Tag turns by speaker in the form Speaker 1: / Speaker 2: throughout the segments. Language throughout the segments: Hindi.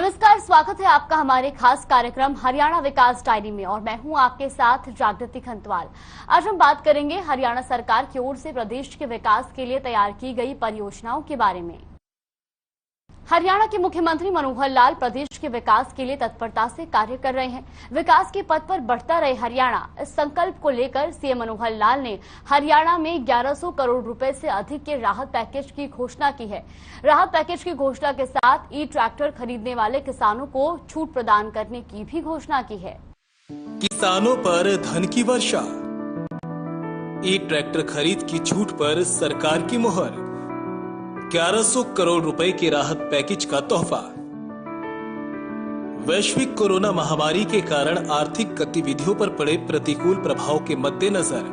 Speaker 1: नमस्कार, स्वागत है आपका हमारे खास कार्यक्रम हरियाणा विकास डायरी में और मैं हूं आपके साथ जागृति खंतवाल। आज हम बात करेंगे हरियाणा सरकार की ओर से प्रदेश के विकास के लिए तैयार की गई परियोजनाओं के बारे में। हरियाणा के मुख्यमंत्री मनोहर लाल प्रदेश के विकास के लिए तत्परता से कार्य कर रहे हैं। विकास के पथ पर बढ़ता रहे हरियाणा, इस संकल्प को लेकर सीएम मनोहर लाल ने हरियाणा में 1100 करोड़ रुपए से अधिक के राहत पैकेज की घोषणा की है। राहत पैकेज की घोषणा के साथ ई ट्रैक्टर खरीदने वाले किसानों को छूट प्रदान करने की भी घोषणा की है।
Speaker 2: किसानों पर धन की वर्षा, ई ट्रैक्टर खरीद की छूट पर सरकार की मुहर, 1100 करोड़ रुपए के राहत पैकेज का तोहफा। वैश्विक कोरोना महामारी के कारण आर्थिक गतिविधियों पर पड़े प्रतिकूल प्रभाव के मद्देनजर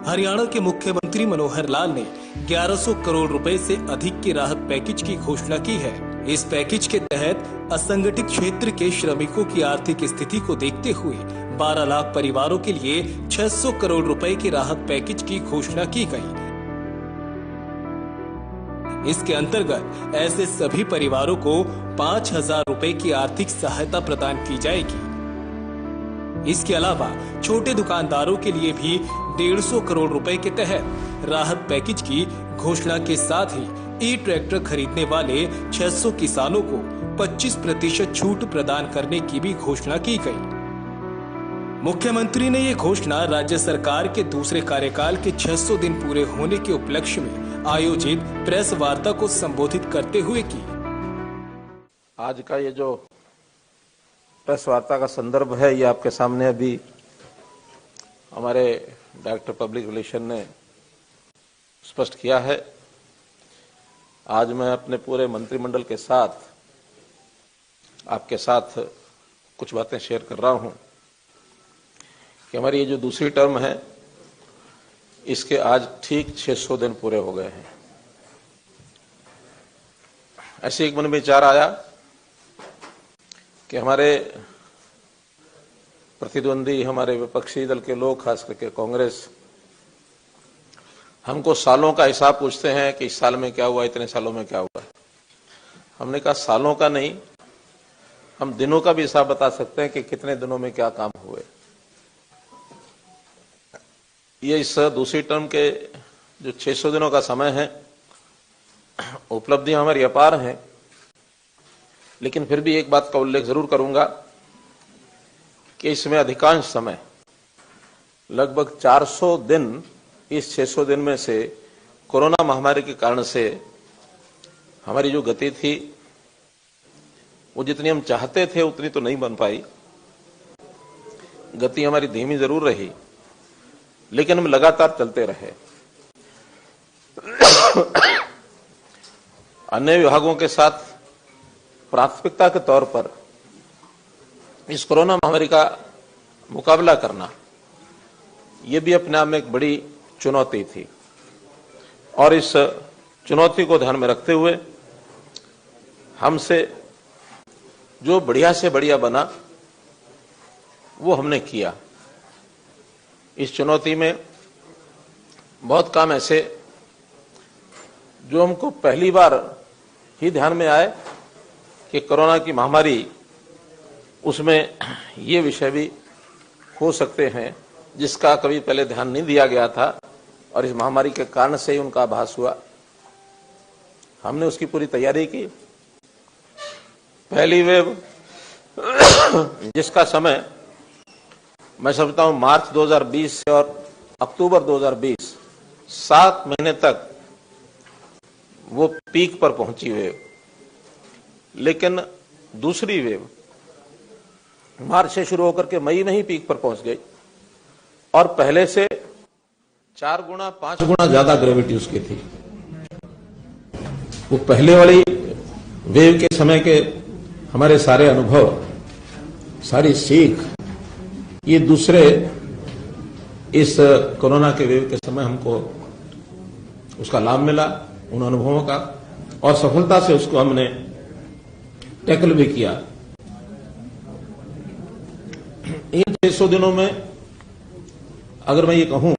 Speaker 2: हरियाणा के मुख्यमंत्री मनोहर लाल ने 1100 करोड़ रुपए से अधिक के राहत पैकेज की घोषणा की है। इस पैकेज के तहत असंगठित क्षेत्र के श्रमिकों की आर्थिक स्थिति को देखते हुए 12 लाख परिवारों के लिए 600 करोड़ रुपए के राहत पैकेज की घोषणा की गई। इसके अंतर्गत ऐसे सभी परिवारों को 5000 रुपए की आर्थिक सहायता प्रदान की जाएगी। इसके अलावा छोटे दुकानदारों के लिए भी 150 करोड़ रुपए के तहत राहत पैकेज की घोषणा के साथ ही ई ट्रैक्टर खरीदने वाले 600 किसानों को 25% छूट प्रदान करने की भी घोषणा की गई। मुख्यमंत्री ने ये घोषणा राज्य सरकार के दूसरे कार्यकाल के 600 दिन पूरे होने के उपलक्ष्य में आयोजित प्रेस वार्ता को संबोधित करते हुए की।
Speaker 3: आज का ये जो प्रेस वार्ता का संदर्भ है, ये आपके सामने अभी हमारे डायरेक्टर पब्लिक रिलेशन ने स्पष्ट किया है। आज मैं अपने पूरे मंत्रिमंडल के साथ आपके साथ कुछ बातें शेयर कर रहा हूं कि हमारी ये जो दूसरी टर्म है, इसके आज ठीक 600 दिन पूरे हो गए हैं। ऐसे एक मन में विचार आया कि हमारे प्रतिद्वंदी, हमारे विपक्षी दल के लोग, खास करके कांग्रेस, हमको सालों का हिसाब पूछते हैं कि इस साल में क्या हुआ, इतने सालों में क्या हुआ। हमने कहा सालों का नहीं, हम दिनों का भी हिसाब बता सकते हैं कि कितने दिनों में क्या काम हुए। ये इस दूसरी टर्म के जो 600 दिनों का समय है, उपलब्धियां हमारी अपार हैं, लेकिन फिर भी एक बात का उल्लेख जरूर करूंगा कि इसमें अधिकांश समय, लगभग 400 दिन इस 600 दिन में से कोरोना महामारी के कारण से हमारी जो गति थी वो जितनी हम चाहते थे उतनी तो नहीं बन पाई। गति हमारी धीमी जरूर रही, लेकिन हम लगातार चलते रहे। अन्य विभागों के साथ प्राथमिकता के तौर पर इस कोरोना महामारी का मुकाबला करना, ये भी अपने आप में एक बड़ी चुनौती थी। और इस चुनौती को ध्यान में रखते हुए हमसे जो बढ़िया से बढ़िया बना वो हमने किया। इस चुनौती में बहुत काम ऐसे जो हमको पहली बार ही ध्यान में आए कि कोरोना की महामारी, उसमें ये विषय भी हो सकते हैं जिसका कभी पहले ध्यान नहीं दिया गया था और इस महामारी के कारण से ही उनका आभास हुआ। हमने उसकी पूरी तैयारी की। पहली वेव जिसका समय मैं समझता हूं मार्च 2020 से और अक्टूबर 2020, 7 महीने तक वो पीक पर पहुंची वेव। लेकिन दूसरी वेव मार्च से शुरू होकर के मई में ही पीक पर पहुंच गई और पहले से 4 गुना 5 गुना ज्यादा ग्रेविटी उसकी थी। वो पहले वाली वेव के समय के हमारे सारे अनुभव, सारी सीख, ये दूसरे इस कोरोना के वेव के समय हमको उसका लाभ मिला, उन अनुभवों का, और सफलता से उसको हमने टैकल भी किया। इन 600 दिनों में अगर मैं ये कहूं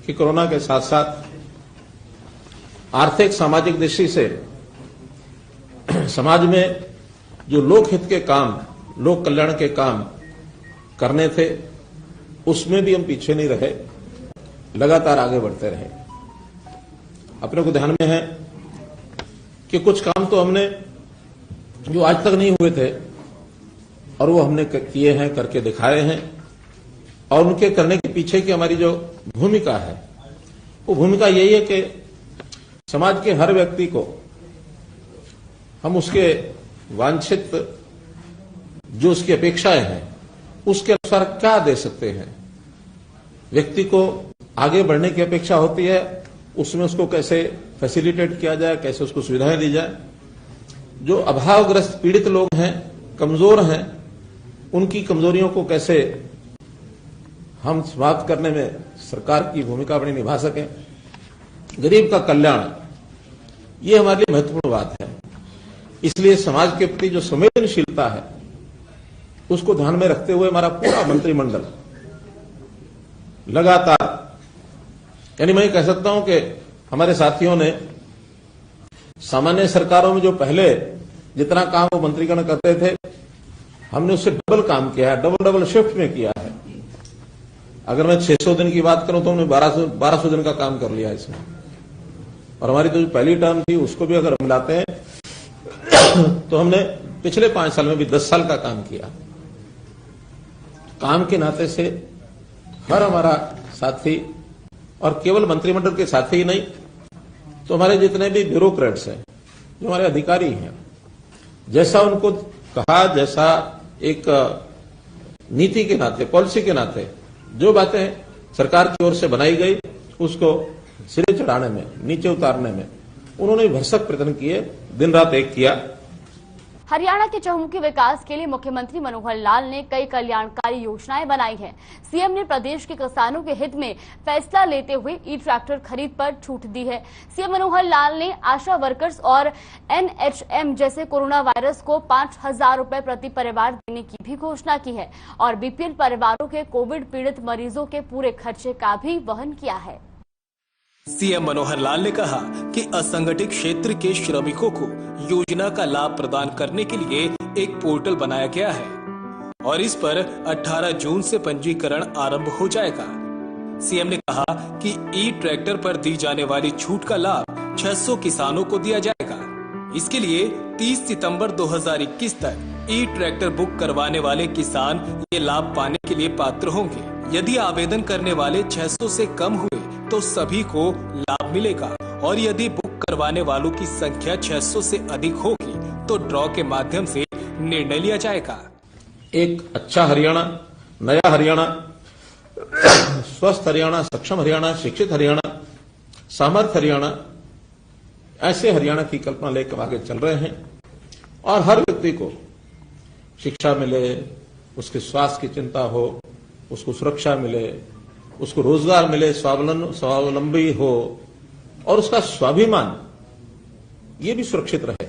Speaker 3: कि कोरोना के साथ साथ आर्थिक सामाजिक दृष्टि से समाज में जो लोकहित के काम, लोक कल्याण के काम करने थे, उसमें भी हम पीछे नहीं रहे, लगातार आगे बढ़ते रहे। अपने को ध्यान में है कि कुछ काम तो हमने जो आज तक नहीं हुए थे और वो हमने किए हैं, करके दिखाए हैं, और उनके करने के पीछे की हमारी जो भूमिका है वो भूमिका यही है कि समाज के हर व्यक्ति को हम उसके वांछित जो उसकी अपेक्षाएं हैं उसके अनुसार क्या दे सकते हैं। व्यक्ति को आगे बढ़ने की अपेक्षा होती है, उसमें उसको कैसे फैसिलिटेट किया जाए, कैसे उसको सुविधाएं दी जाए। जो अभावग्रस्त पीड़ित लोग हैं, कमजोर हैं, उनकी कमजोरियों को कैसे हम समाप्त करने में सरकार की भूमिका बड़ी निभा सकें। गरीब का कल्याण, ये हमारे लिए महत्वपूर्ण बात है। इसलिए समाज के प्रति जो संवेदनशीलता है उसको ध्यान में रखते हुए हमारा पूरा मंत्रिमंडल लगातार, यानी मैं कह सकता हूं कि हमारे साथियों ने सामान्य सरकारों में जो पहले जितना काम वो मंत्रीगण करते थे, हमने उससे डबल काम किया है, डबल शिफ्ट में किया है। अगर मैं 600 दिन की बात करूं तो हमने 1200 दिन का काम कर लिया इसमें। और हमारी तो जो पहली टर्म थी उसको भी अगर मिलाते हैं तो हमने पिछले 5 साल में भी 10 साल का काम किया। काम के नाते से हर हमारा साथी, और केवल मंत्रिमंडल के साथी ही नहीं, तो हमारे जितने भी ब्यूरोक्रेट्स हैं, जो हमारे अधिकारी हैं, जैसा उनको कहा, जैसा एक नीति के नाते, पॉलिसी के नाते जो बातें सरकार की ओर से बनाई गई उसको सिरे चढ़ाने में, नीचे उतारने में उन्होंने भरसक प्रयत्न किए, दिन रात एक किया।
Speaker 1: हरियाणा के चहुमुखी विकास के लिए मुख्यमंत्री मनोहर लाल ने कई कल्याणकारी योजनाएं बनाई हैं। सीएम ने प्रदेश के किसानों के हित में फैसला लेते हुए ई ट्रैक्टर खरीद पर छूट दी है। सीएम मनोहर लाल ने आशा वर्कर्स और एनएचएम जैसे कोरोना वायरस को 5,000 रुपए प्रति परिवार देने की भी घोषणा की है और बीपीएल परिवारों के कोविड पीड़ित मरीजों के पूरे खर्चे का भी वहन किया है।
Speaker 2: सीएम मनोहर लाल ने कहा कि असंगठित क्षेत्र के श्रमिकों को योजना का लाभ प्रदान करने के लिए एक पोर्टल बनाया गया है और इस पर 18 जून से पंजीकरण आरंभ हो जाएगा। सीएम ने कहा कि ई ट्रैक्टर पर दी जाने वाली छूट का लाभ 600 किसानों को दिया जाएगा। इसके लिए 30 सितंबर 2021 तक ई ट्रैक्टर बुक करवाने वाले किसान ये लाभ पाने के लिए पात्र होंगे। यदि आवेदन करने वाले 600 से कम हुए तो सभी को लाभ मिलेगा और यदि बुक करवाने वालों की संख्या 600 से अधिक होगी तो ड्रॉ के माध्यम से निर्णय लिया जाएगा।
Speaker 3: एक अच्छा हरियाणा, नया हरियाणा, स्वस्थ हरियाणा, सक्षम हरियाणा, शिक्षित हरियाणा, सामर्थ्य हरियाणा, ऐसे हरियाणा की कल्पना लेकर आगे चल रहे हैं और हर व्यक्ति को शिक्षा मिले, उसके स्वास्थ्य की चिंता हो, उसको सुरक्षा मिले, उसको रोजगार मिले, स्वावलंबी हो और उसका स्वाभिमान ये भी सुरक्षित रहे।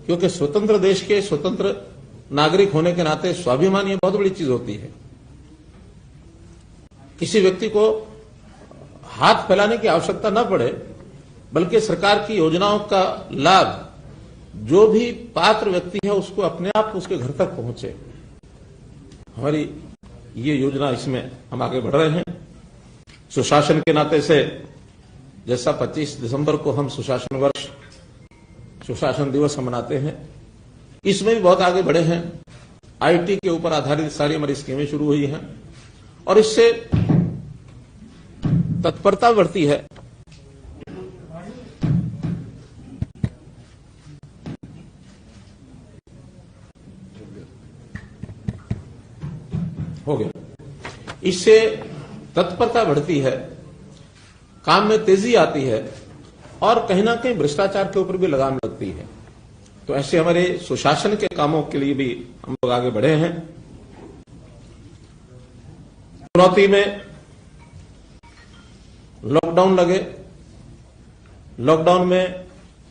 Speaker 3: क्योंकि स्वतंत्र देश के स्वतंत्र नागरिक होने के नाते स्वाभिमान ये बहुत बड़ी चीज होती है। किसी व्यक्ति को हाथ फैलाने की आवश्यकता न पड़े, बल्कि सरकार की योजनाओं का लाभ जो भी पात्र व्यक्ति है उसको अपने आप उसके घर तक पहुंचे। हमारी ये योजना, इसमें हम आगे बढ़ रहे हैं। सुशासन के नाते से जैसा 25 दिसंबर को हम सुशासन वर्ष, सुशासन दिवस हम मनाते हैं, इसमें भी बहुत आगे बढ़े हैं। आईटी के ऊपर आधारित सारी हमारी स्कीमें शुरू हुई हैं और इससे तत्परता बढ़ती है। हो गया। इससे तत्परता बढ़ती है, काम में तेजी आती है और कहीं ना कहीं भ्रष्टाचार के ऊपर भी लगाम लगती है। तो ऐसे हमारे सुशासन के कामों के लिए भी हम लोग आगे बढ़े हैं। चुनौती में लॉकडाउन लगे, लॉकडाउन में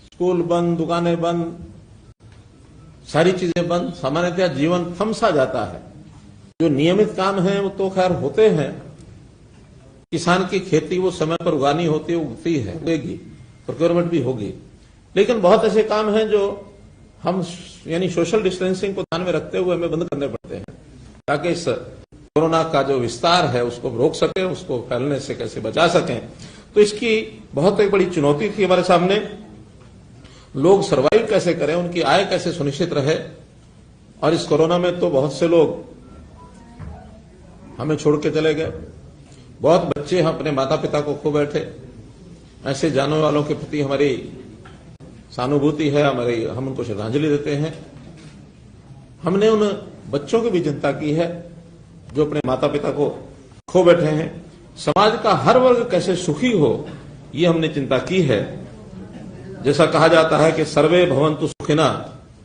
Speaker 3: स्कूल बंद, दुकानें बंद, सारी चीजें बंद, सामान्यतः जीवन थम सा जाता है। जो नियमित काम है वो तो खैर होते हैं। किसान की खेती वो समय पर उगानी होती है, उगती है, उगेगी, प्रोक्योरमेंट भी होगी। लेकिन बहुत ऐसे काम हैं जो हम यानी सोशल डिस्टेंसिंग को ध्यान में रखते हुए हमें बंद करने पड़ते हैं, ताकि इस कोरोना का जो विस्तार है उसको रोक सकें, उसको फैलने से कैसे बचा सकें। तो इसकी बहुत एक बड़ी चुनौती थी हमारे सामने। लोग सर्वाइव कैसे करें, उनकी आय कैसे सुनिश्चित रहे। और इस कोरोना में तो बहुत से लोग हमें छोड़ के चले गए, बहुत बच्चे हम अपने माता पिता को खो बैठे। ऐसे जाने वालों के प्रति हमारी सहानुभूति है, हम उनको श्रद्धांजलि देते हैं। हमने उन बच्चों की भी चिंता की है जो अपने माता पिता को खो बैठे हैं। समाज का हर वर्ग कैसे सुखी हो, ये हमने चिंता की है। जैसा कहा जाता है कि सर्वे भवन्तु सुखिना,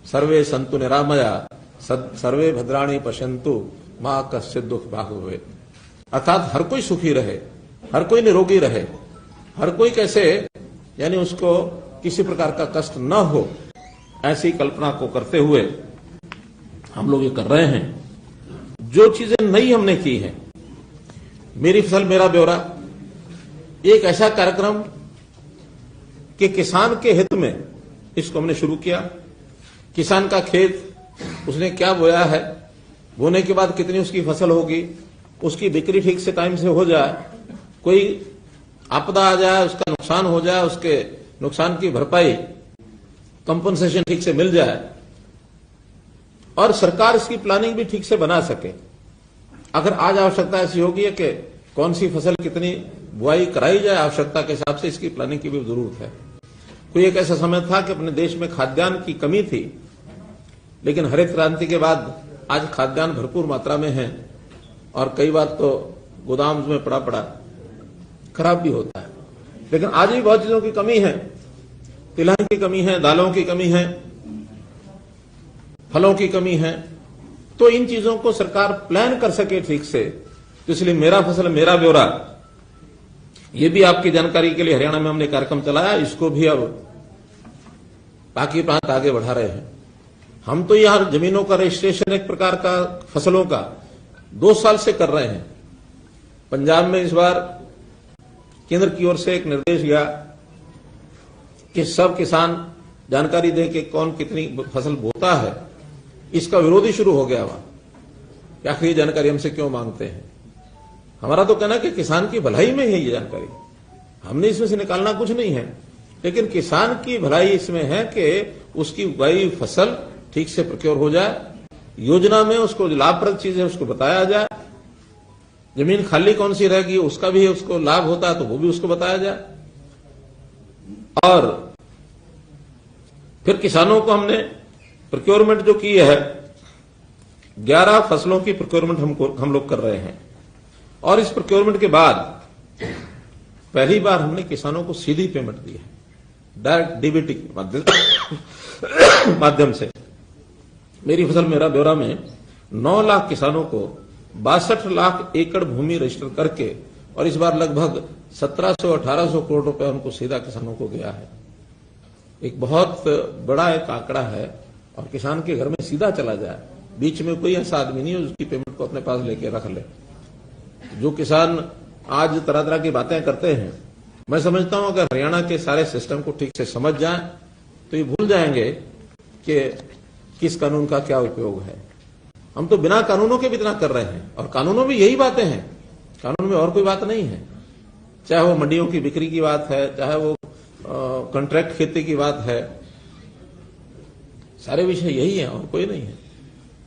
Speaker 3: सर्वे सन्तु निरामया, सर्वे भद्राणि पश्यन्तु, मां कश्चित् दुख भाग भवेत्। अर्थात हर कोई सुखी रहे, हर कोई निरोगी रहे, हर कोई कैसे यानी उसको किसी प्रकार का कष्ट न हो, ऐसी कल्पना को करते हुए हम लोग ये कर रहे हैं। जो चीजें नई हमने की हैं, मेरी फसल मेरा ब्यौरा, एक ऐसा कार्यक्रम कि किसान के हित में इसको हमने शुरू किया। किसान का खेत, उसने क्या बोया है, बोने के बाद कितनी उसकी फसल होगी, उसकी बिक्री ठीक से टाइम से हो जाए, कोई आपदा आ जाए, उसका नुकसान हो जाए, उसके नुकसान की भरपाई कंपनसेशन ठीक से मिल जाए, और सरकार इसकी प्लानिंग भी ठीक से बना सके। अगर आज आवश्यकता ऐसी होगी कि कौन सी फसल कितनी बुआई कराई जाए, आवश्यकता के हिसाब से इसकी प्लानिंग की भी जरूरत है। कोई एक ऐसा समय था कि अपने देश में खाद्यान्न की कमी थी, लेकिन हरित क्रांति के बाद आज खाद्यान्न भरपूर मात्रा में है, और कई बार तो गोदाम में पड़ा खराब भी होता है। लेकिन आज भी बहुत चीजों की कमी है, तिलहन की कमी है, दालों की कमी है, फलों की कमी है। तो इन चीजों को सरकार प्लान कर सके ठीक से, तो इसलिए मेरा फसल मेरा ब्यौरा, ये भी आपकी जानकारी के लिए हरियाणा में हमने कार्यक्रम चलाया। इसको भी अब बाकी प्रांत आगे बढ़ा रहे हैं। हम तो यहां जमीनों का रजिस्ट्रेशन एक प्रकार का फसलों का 2 साल से कर रहे हैं। पंजाब में इस बार केंद्र की ओर से एक निर्देश गया कि सब किसान जानकारी दें कि कौन कितनी फसल बोता है। इसका विरोध ही शुरू हो गया वहां कि आखिर ये जानकारी हमसे क्यों मांगते हैं। हमारा तो कहना कि किसान की भलाई में है ये जानकारी, हमने इसमें से निकालना कुछ नहीं है, लेकिन किसान की भलाई इसमें है कि उसकी उगाई फसल ठीक से प्रोक्योर हो जाए, योजना में उसको लाभप्रद चीज है उसको बताया जाए, जमीन खाली कौन सी रहेगी उसका भी उसको लाभ होता है तो वो भी उसको बताया जाए। और फिर किसानों को हमने प्रोक्योरमेंट जो की है, 11 फसलों की प्रोक्योरमेंट हम लोग कर रहे हैं। और इस प्रोक्योरमेंट के बाद पहली बार हमने किसानों को सीधी पेमेंट दी है, डायरेक्ट डीबीटी के माध्यम से। मेरी फसल मेरा ब्यौरा में 9 लाख किसानों को 62 लाख एकड़ भूमि रजिस्टर करके, और इस बार लगभग 1700-1800 करोड़ रुपए उनको सीधा किसानों को गया है। एक बहुत बड़ा एक आंकड़ा है, और किसान के घर में सीधा चला जाए, बीच में कोई ऐसा आदमी नहीं है उसकी पेमेंट को अपने पास लेके रख ले। जो किसान आज तरह तरह की बातें करते हैं, मैं समझता हूं अगर हरियाणा के सारे सिस्टम को ठीक से समझ जाएं तो ये भूल जाएंगे कि किस कानून का क्या उपयोग है। हम तो बिना कानूनों के भी इतना कर रहे हैं, और कानूनों में यही बातें हैं, कानून में और कोई बात नहीं है। चाहे वो मंडियों की बिक्री की बात है, चाहे वो कॉन्ट्रैक्ट खेती की बात है, सारे विषय यही है और कोई नहीं है।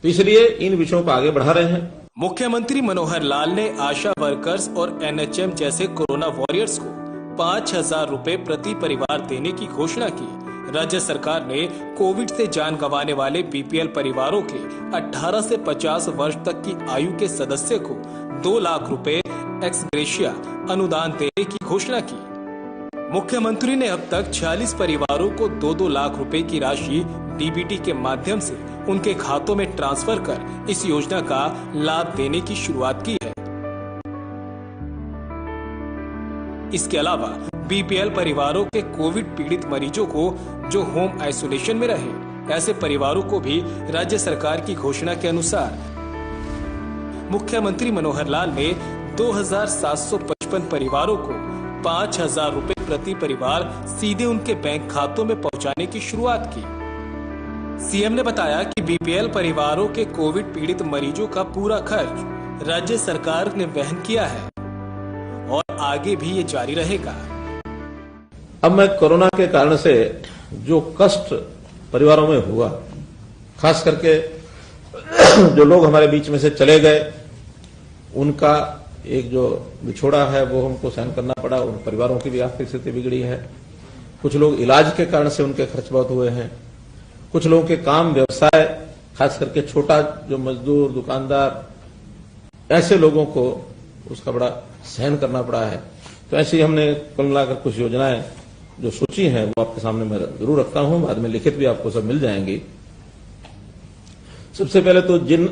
Speaker 3: तो इसलिए इन विषयों को आगे बढ़ा रहे हैं।
Speaker 2: मुख्यमंत्री मनोहर लाल ने आशा वर्कर्स और एनएचएम जैसे कोरोना वॉरियर्स को 5,000 रुपए प्रति परिवार देने की घोषणा की। राज्य सरकार ने कोविड से जान गंवाने वाले बीपीएल परिवारों के 18 से 50 वर्ष तक की आयु के सदस्य को 2 लाख रुपए एक्स ग्रेशिया अनुदान देने की घोषणा की। मुख्यमंत्री ने अब तक 46 परिवारों को 2-2 लाख रुपए की राशि डीबीटी के माध्यम से उनके खातों में ट्रांसफर कर इस योजना का लाभ देने की शुरुआत की है। इसके अलावा बीपीएल परिवारों के कोविड पीड़ित मरीजों को जो होम आइसोलेशन में रहे, ऐसे परिवारों को भी राज्य सरकार की घोषणा के अनुसार मुख्यमंत्री मनोहर लाल ने 2,755 परिवारों को 5,000 रुपए प्रति परिवार सीधे उनके बैंक खातों में पहुंचाने की शुरुआत की। सीएम ने बताया कि बीपीएल परिवारों के कोविड पीड़ित मरीजों का पूरा खर्च राज्य सरकार ने वहन किया है और आगे भी ये जारी रहेगा।
Speaker 3: अब मैं कोरोना के कारण से जो कष्ट परिवारों में हुआ, खास करके जो लोग हमारे बीच में से चले गए, उनका एक जो बिछोड़ा है वो हमको सहन करना पड़ा। उन परिवारों की भी आर्थिक स्थिति बिगड़ी है। कुछ लोग इलाज के कारण से उनके खर्च बहुत हुए हैं। कुछ लोगों के काम व्यवसाय, खास करके छोटा जो मजदूर, दुकानदार, ऐसे लोगों को उसका बड़ा सहन करना पड़ा है। तो ऐसे ही हमने कुल मिलाकर कुछ योजनाएं जो सोची हैं वो आपके सामने मैं जरूर रखता हूं, बाद में लिखित भी आपको सब मिल जाएंगी। सबसे पहले तो जिन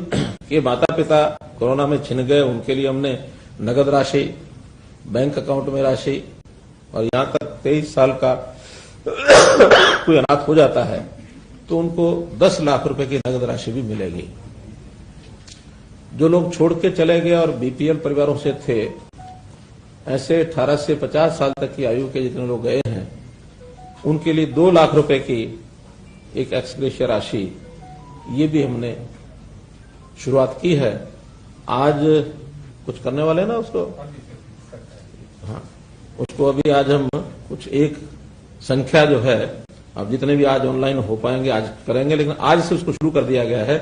Speaker 3: के माता पिता कोरोना में छिन गए उनके लिए हमने नगद राशि, बैंक अकाउंट में राशि, और यहां तक 23 साल का कोई अनाथ हो जाता है तो उनको 10 लाख रुपए की नगद राशि भी मिलेगी। जो लोग छोड़ के चले गए और बीपीएल परिवारों से थे, ऐसे 18 से 50 साल तक की आयु के जितने लोग गए हैं, उनके लिए 2 लाख रुपए की एक एक्स ग्रेशिया राशि, ये भी हमने शुरुआत की है। आज कुछ करने वाले हैं ना उसको, हाँ, उसको अभी आज हम कुछ एक संख्या जो है, अब जितने भी आज ऑनलाइन हो पाएंगे आज करेंगे, लेकिन आज से उसको शुरू कर दिया गया है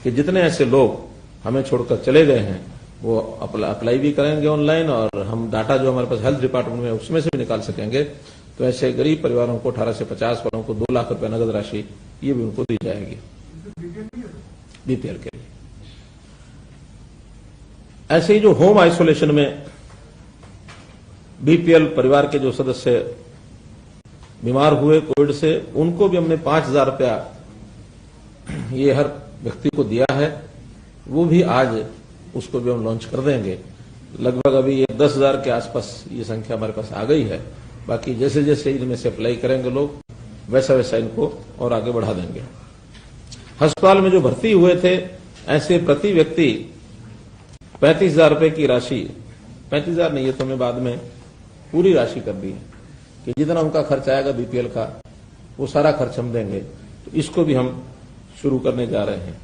Speaker 3: कि जितने ऐसे लोग हमें छोड़कर चले गए हैं वो अप्लाई भी करेंगे ऑनलाइन, और हम डाटा जो हमारे पास हेल्थ डिपार्टमेंट में उसमें से भी निकाल सकेंगे। तो ऐसे गरीब परिवारों को 18 से 50 वालों को 2 लाख रुपए नगद राशि ये भी उनको दी जाएगी बीपीएल के लिए। ऐसे ही जो होम आइसोलेशन में बीपीएल परिवार के जो सदस्य बीमार हुए कोविड से, उनको भी हमने 5,000 रुपया ये हर व्यक्ति को दिया है। वो भी आज उसको भी हम लॉन्च कर देंगे। लगभग अभी ये 10,000 के आसपास ये संख्या हमारे पास आ गई है। बाकी जैसे जैसे इनमें से अप्लाई करेंगे लोग, वैसा वैसा इनको और आगे बढ़ा देंगे। अस्पताल में जो भर्ती हुए थे, ऐसे प्रति व्यक्ति 35,000 रुपए की राशि, 35,000 नहीं, ये तो मैं बाद में पूरी राशि कर दी है कि जितना उनका खर्च आएगा बीपीएल का वो सारा खर्च हम देंगे। तो इसको भी हम शुरू करने जा रहे हैं।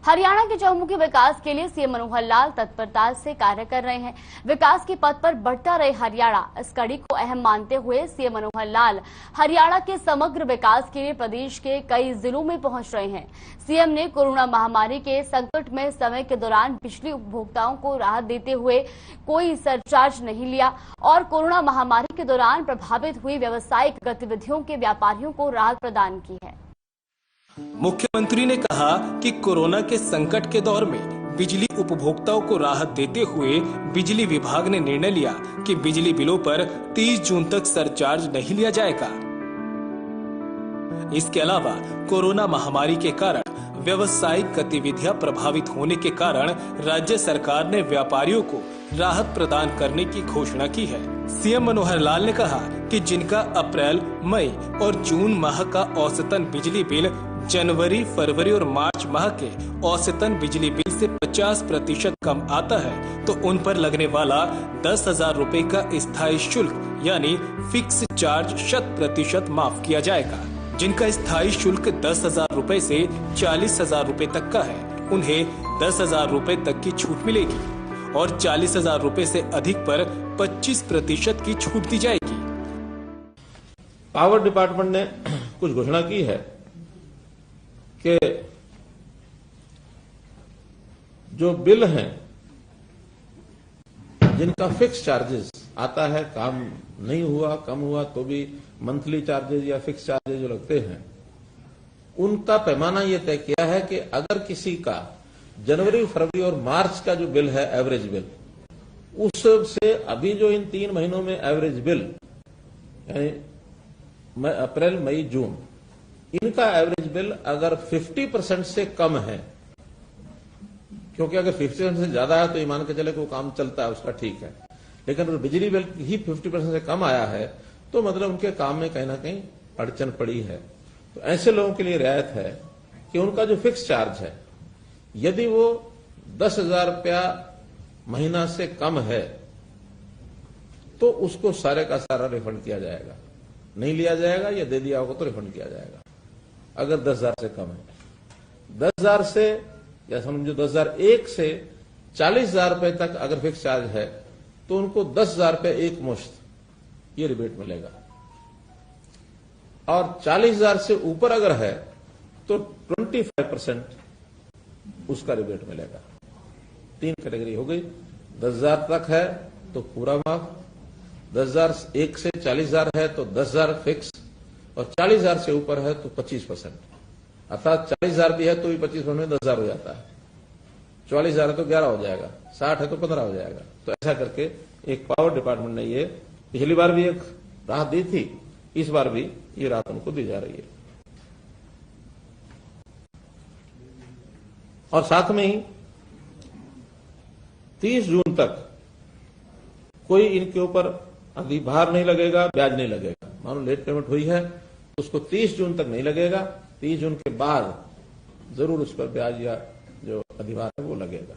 Speaker 1: हरियाणा के चहुमुखी विकास के लिए सीएम मनोहर लाल तत्परता से कार्य कर रहे हैं। विकास के पथ पर बढ़ता रहे हरियाणा, इस कड़ी को अहम मानते हुए सीएम मनोहर लाल हरियाणा के समग्र विकास के लिए प्रदेश के कई जिलों में पहुंच रहे हैं। सीएम ने कोरोना महामारी के संकट में समय के दौरान बिजली उपभोक्ताओं को राहत देते हुए कोई सरचार्ज नहीं लिया और कोरोना महामारी के दौरान प्रभावित हुई व्यावसायिक गतिविधियों के व्यापारियों को राहत प्रदान की है।
Speaker 2: मुख्यमंत्री ने कहा कि कोरोना के संकट के दौर में बिजली उपभोक्ताओं को राहत देते हुए बिजली विभाग ने निर्णय लिया कि बिजली बिलों पर 30 जून तक सरचार्ज नहीं लिया जाएगा। इसके अलावा कोरोना महामारी के कारण व्यावसायिक गतिविधियां प्रभावित होने के कारण राज्य सरकार ने व्यापारियों को राहत प्रदान करने की घोषणा की है। सीएम मनोहर लाल ने कहा कि जिनका अप्रैल, मई और जून माह का औसतन बिजली बिल जनवरी, फरवरी और मार्च माह के औसतन बिजली बिल से 50% कम आता है, तो उन पर लगने वाला 10,000 रुपए का स्थायी शुल्क यानी फिक्स चार्ज 100% माफ किया जाएगा। जिनका स्थायी शुल्क 10,000 रुपए से 40,000 रुपए तक का है, उन्हें 10,000 रुपए तक की छूट मिलेगी और 40,000 रुपए से अधिक पर 25% की छूट दी जाएगी।
Speaker 3: पावर डिपार्टमेंट ने कुछ घोषणा की है कि जो बिल हैं जिनका फिक्स चार्जेस आता है, काम नहीं हुआ, कम हुआ तो भी मंथली चार्जेस या फिक्स चार्जेस जो लगते हैं, उनका पैमाना यह तय किया है कि अगर किसी का जनवरी, फरवरी और मार्च का जो बिल है एवरेज बिल, उससे अभी जो इन 3 महीनों में एवरेज बिल यानी अप्रैल, मई, जून, इनका एवरेज बिल अगर 50% से कम है, क्योंकि अगर 50% से ज्यादा है तो ये मान के चले कि वो काम चलता है उसका, ठीक है, लेकिन अगर बिजली बिल ही 50% से कम आया है तो मतलब उनके काम में कहीं ना कहीं अड़चन पड़ी है। तो ऐसे लोगों के लिए रियायत है कि उनका जो फिक्स चार्ज है, यदि वो 10,000 रुपया महीना से कम है तो उसको सारे का सारा रिफंड किया जाएगा, नहीं लिया जाएगा या दे दिया होगा तो रिफंड किया जाएगा। अगर 10,000 से कम है। 10,000 से या समझो 2001 से 40,000 रुपए तक अगर फिक्स चार्ज है तो उनको 10,000 रुपए एक मुश्त ये रिबेट मिलेगा, और 40,000 से ऊपर अगर है तो 25% उसका रिबेट मिलेगा। 3 कैटेगरी हो गई। 10,000 तक है तो पूरा माफ, 10,001 से 40,000 है तो 10,000 फिक्स, और 40,000 से ऊपर है तो 25%। अर्थात 40,000 भी है तो भी 25% में 10,000 हो जाता है, 44,000 है तो 11 हो जाएगा, 60 है तो 15 हो जाएगा। तो ऐसा करके एक पावर डिपार्टमेंट ने ये पिछली बार भी एक राहत दी थी, इस बार भी ये राहत उनको दी जा रही है। और साथ में ही 30 जून तक कोई इनके ऊपर अभी भार नहीं लगेगा, ब्याज नहीं लगेगा। मानो लेट पेमेंट हुई है तो उसको 30 जून तक नहीं लगेगा, 30 जून के बाद जरूर उस पर ब्याज या जो अधिभार है वो लगेगा।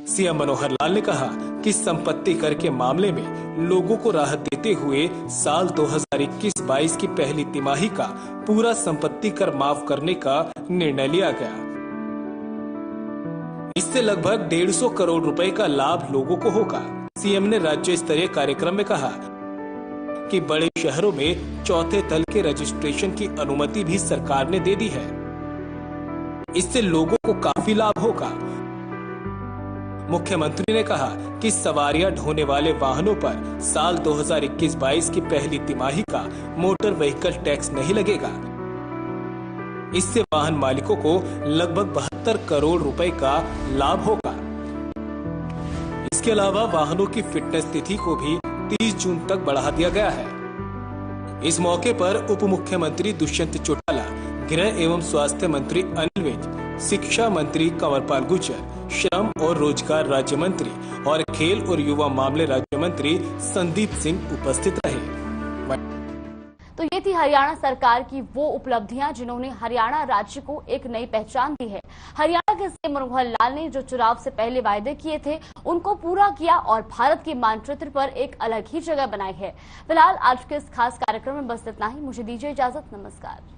Speaker 2: सीएम मनोहर लाल ने कहा कि संपत्ति कर के मामले में लोगों को राहत देते हुए साल 2021-22 की पहली तिमाही का पूरा संपत्ति कर माफ करने का निर्णय लिया गया। इससे लगभग 150 करोड़ रुपए का लाभ लोगों को होगा। सीएम ने राज्य स्तरीय कार्यक्रम में कहा कि बड़े शहरों में चौथे तल के रजिस्ट्रेशन की अनुमति भी सरकार ने दे दी है। इससे लोगों को काफी लाभ होगा। मुख्यमंत्री ने कहा कि सवारियां ढोने वाले वाहनों पर साल 2021-22 की पहली तिमाही का मोटर व्हीकल टैक्स नहीं लगेगा। इससे वाहन मालिकों को लगभग 72 करोड़ रुपए का लाभ होगा। इसके अलावा वाहनों की फिटनेस तिथि को भी 30 जून तक बढ़ा दिया गया है। इस मौके पर उप मुख्यमंत्री दुष्यंत चौटाला, गृह एवं स्वास्थ्य मंत्री अनिल विज, शिक्षा मंत्री कंवरपाल गुर्जर, श्रम और रोजगार राज्य मंत्री और खेल और युवा मामले राज्य मंत्री संदीप सिंह उपस्थित रहे।
Speaker 1: तो ये थी हरियाणा सरकार की वो उपलब्धियां जिन्होंने हरियाणा राज्य को एक नई पहचान दी है। हरियाणा के सीएम मनोहर लाल ने जो चुनाव से पहले वायदे किए थे उनको पूरा किया और भारत के मानचित्र पर एक अलग ही जगह बनाई है। फिलहाल आज के इस खास कार्यक्रम में बस इतना ही। मुझे दीजिए इजाजत। नमस्कार।